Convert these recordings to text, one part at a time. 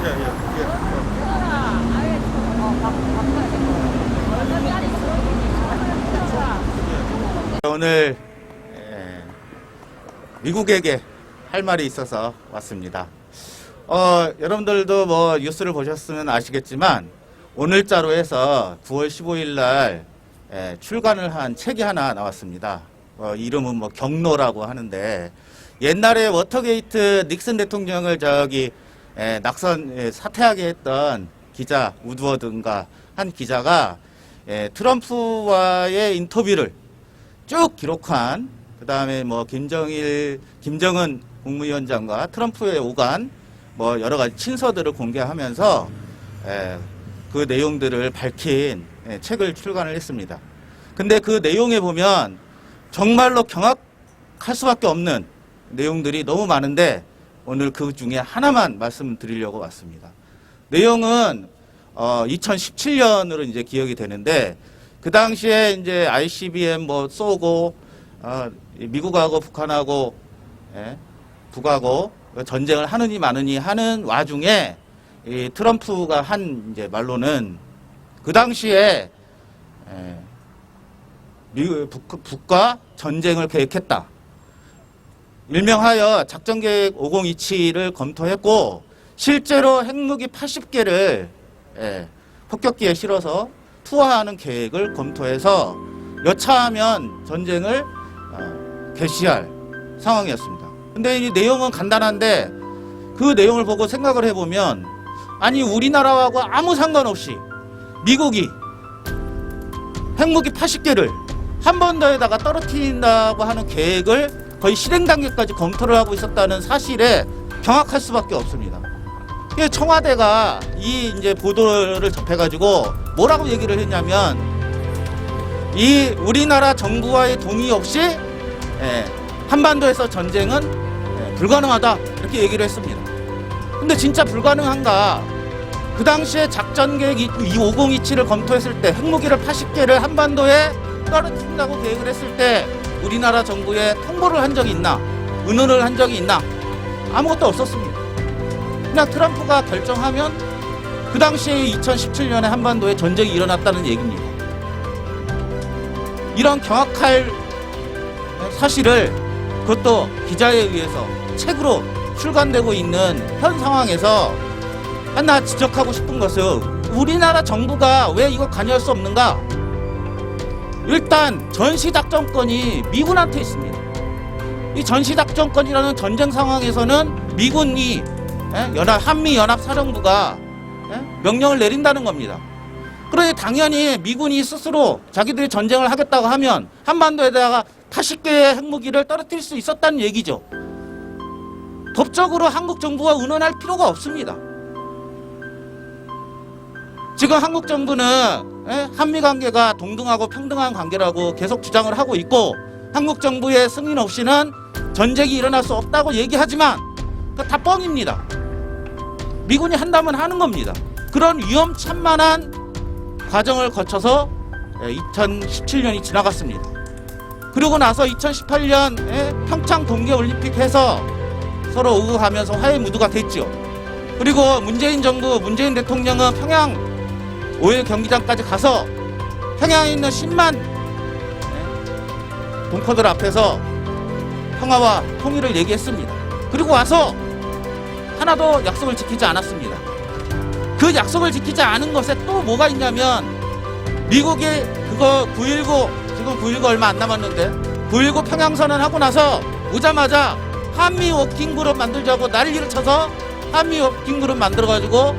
예, 예, 예. 오늘 미국에게 할 말이 있어서 왔습니다. 여러분들도 뭐 뉴스를 보셨으면 아시겠지만 오늘자로 해서 9월 15일 날 출간을 한 책이 하나 나왔습니다. 이름은 뭐 경로라고 하는데, 옛날에 워터게이트 닉슨 대통령을 낙선 사퇴하게 했던 기자 우드워드인가 한 기자가 트럼프와의 인터뷰를 쭉 기록한, 그 다음에 뭐 김정은 국무위원장과 트럼프의 오간 뭐 여러 가지 친서들을 공개하면서 그 내용들을 밝힌 책을 출간을 했습니다. 근데 그 내용에 보면 정말로 경악할 수밖에 없는 내용들이 너무 많은데 오늘 그 중에 하나만 말씀드리려고 왔습니다. 내용은 2017년으로 이제 기억이 되는데, 그 당시에 이제 ICBM 뭐 쏘고 미국하고 북한하고 북하고 전쟁을 하느니 마느니 하는 와중에 이 트럼프가 한 이제 말로는 그 당시에 북과 전쟁을 계획했다. 일명하여 작전계획 5027을 검토했고 실제로 핵무기 80개를 폭격기에 실어서 투하하는 계획을 검토해서 여차하면 전쟁을 개시할 상황이었습니다. 근데 이 내용은 간단한데 그 내용을 보고 생각을 해보면, 아니 우리나라하고 아무 상관없이 미국이 핵무기 80개를 한 번 더에다가 떨어뜨린다고 하는 계획을 거의 실행 단계까지 검토를 하고 있었다는 사실에 경악할 수밖에 없습니다. 청와대가 이 이제 보도를 접해가지고 뭐라고 얘기를 했냐면, 이 우리나라 정부와의 동의 없이 한반도에서 전쟁은 불가능하다 이렇게 얘기를 했습니다. 근데 진짜 불가능한가? 그 당시에 작전계획 5027을 검토했을 때 핵무기를 80개를 한반도에 떨어뜨린다고 계획을 했을 때 우리나라 정부에 통보를 한 적이 있나? 의논을 한 적이 있나? 아무것도 없었습니다. 그냥 트럼프가 결정하면 그 당시에 2017년에 한반도에 전쟁이 일어났다는 얘기입니다. 이런 경악할 사실을, 그것도 기자에 의해서 책으로 출간되고 있는 현 상황에서 하나 지적하고 싶은 것은, 우리나라 정부가 왜 이걸 관여할 수 없는가? 일단 전시작전권이 미군한테 있습니다. 이 전시작전권이라는 전쟁 상황에서는 미군이 한미연합사령부가 명령을 내린다는 겁니다. 그러니 당연히 미군이 스스로 자기들이 전쟁을 하겠다고 하면 한반도에다가 80개의 핵무기를 떨어뜨릴 수 있었다는 얘기죠. 법적으로 한국 정부와 의논할 필요가 없습니다. 지금 한국 정부는 한미 관계가 동등하고 평등한 관계라고 계속 주장을 하고 있고, 한국 정부의 승인 없이는 전쟁이 일어날 수 없다고 얘기하지만 그거 다 뻥입니다. 미군이 한다면 하는 겁니다. 그런 위험천만한 과정을 거쳐서 2017년이 지나갔습니다. 그러고 나서 2018년 평창 동계올림픽 해서 서로 오고가면서 화해 무드가 됐죠. 그리고 문재인 정부, 문재인 대통령은 평양 5일 경기장까지 가서 평양에 있는 10만 동포들 앞에서 평화와 통일을 얘기했습니다. 그리고 와서 하나도 약속을 지키지 않았습니다. 그 약속을 지키지 않은 것에 또 뭐가 있냐면, 미국이 그거 9.19, 지금 9.19 얼마 안 남았는데 9.19 평양선언 하고 나서 오자마자 한미 워킹그룹 만들자고 난리를 쳐서 한미 워킹그룹 만들어가지고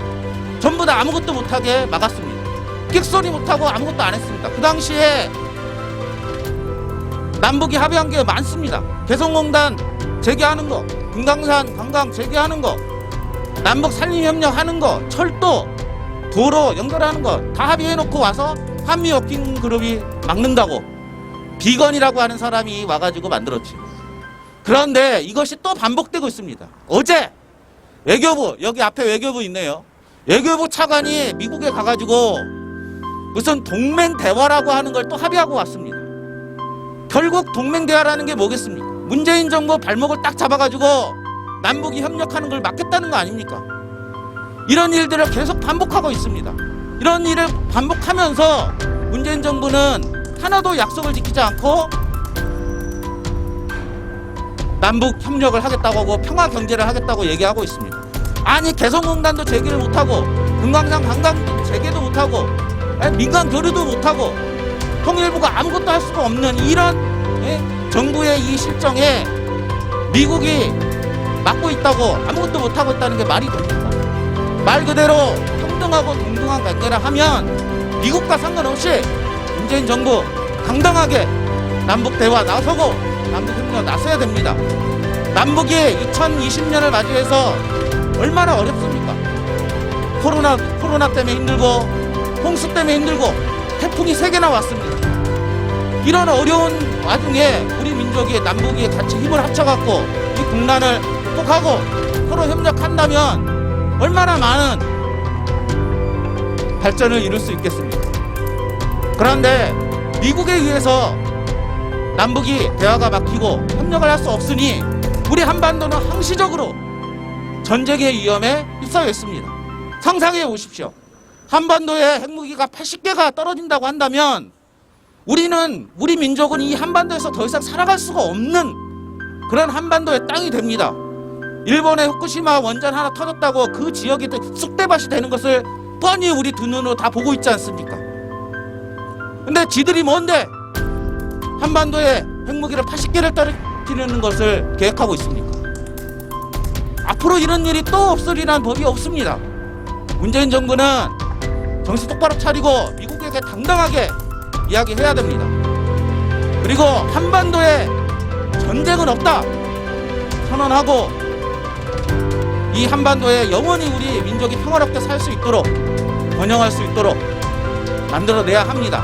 전부 다 아무것도 못하게 막았습니다. 끽소리 못하고 아무것도 안 했습니다. 그 당시에 남북이 합의한 게 많습니다. 개성공단 재개하는 거, 금강산 관광 재개하는 거, 남북 산림협력 하는 거, 철도, 도로 연결하는 거 다 합의해놓고 와서 한미 워킹그룹이 막는다고 비건이라고 하는 사람이 와가지고 만들었지. 그런데 이것이 또 반복되고 있습니다. 어제 외교부, 여기 앞에 외교부 있네요. 외교부 차관이 미국에 가가지고 무슨 동맹대화라고 하는 걸 또 합의하고 왔습니다. 결국 동맹대화라는 게 뭐겠습니까? 문재인 정부 발목을 딱 잡아가지고 남북이 협력하는 걸 막겠다는 거 아닙니까? 이런 일들을 계속 반복하고 있습니다. 이런 일을 반복하면서 문재인 정부는 하나도 약속을 지키지 않고 남북 협력을 하겠다고 하고 평화 경제를 하겠다고 얘기하고 있습니다. 아니 개성공단도 재개를 못하고 금강산 관광도 재개도 못하고 민간 교류도 못하고 통일부가 아무것도 할 수가 없는 이런 정부의 이 실정에 미국이 막고 있다고 아무것도 못하고 있다는 게 말이 됩니까? 말 그대로 평등하고 동등한 관계를 하면 미국과 상관없이 문재인 정부 당당하게 남북 대화 나서고 남북 협력 나서야 됩니다. 남북이 2020년을 맞이해서 얼마나 어렵습니까? 코로나 때문에 힘들고 홍수 때문에 힘들고 태풍이 3개나 왔습니다. 이런 어려운 와중에 우리 민족이 남북이 같이 힘을 합쳐갖고 이 국난을 극복하고 서로 협력한다면 얼마나 많은 발전을 이룰 수 있겠습니까? 그런데 미국에 의해서 남북이 대화가 막히고 협력을 할 수 없으니 우리 한반도는 항시적으로 전쟁의 위험에 휩싸여 있습니다. 상상해 보십시오. 한반도에 핵무기가 80개가 떨어진다고 한다면 우리 민족은 이 한반도에서 더 이상 살아갈 수가 없는 그런 한반도의 땅이 됩니다. 일본의 후쿠시마 원전 하나 터졌다고 그 지역이 쑥대밭이 되는 것을 뻔히 우리 두 눈으로 다 보고 있지 않습니까? 근데 지들이 뭔데 한반도에 핵무기를 80개를 떨어뜨리는 것을 계획하고 있습니까? 앞으로 이런 일이 또 없으리란 법이 없습니다. 문재인 정부는 정신 똑바로 차리고 미국에게 당당하게 이야기해야 됩니다. 그리고 한반도에 전쟁은 없다 선언하고 이 한반도에 영원히 우리 민족이 평화롭게 살 수 있도록 번영할 수 있도록 만들어내야 합니다.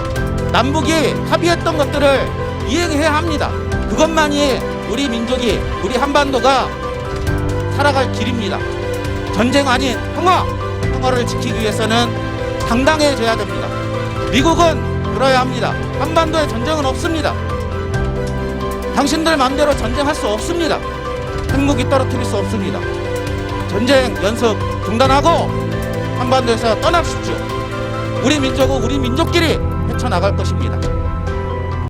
남북이 합의했던 것들을 이행해야 합니다. 그것만이 우리 민족이 우리 한반도가 살아갈 길입니다. 전쟁 아닌 평화를 지키기 위해서는 당당해져야 됩니다. 미국은 들어야 합니다. 한반도에 전쟁은 없습니다. 당신들 마음대로 전쟁할 수 없습니다. 핵무기 떨어뜨릴 수 없습니다. 전쟁 연습 중단하고 한반도에서 떠납시오. 우리 민족은 우리 민족끼리 헤쳐나갈 것입니다.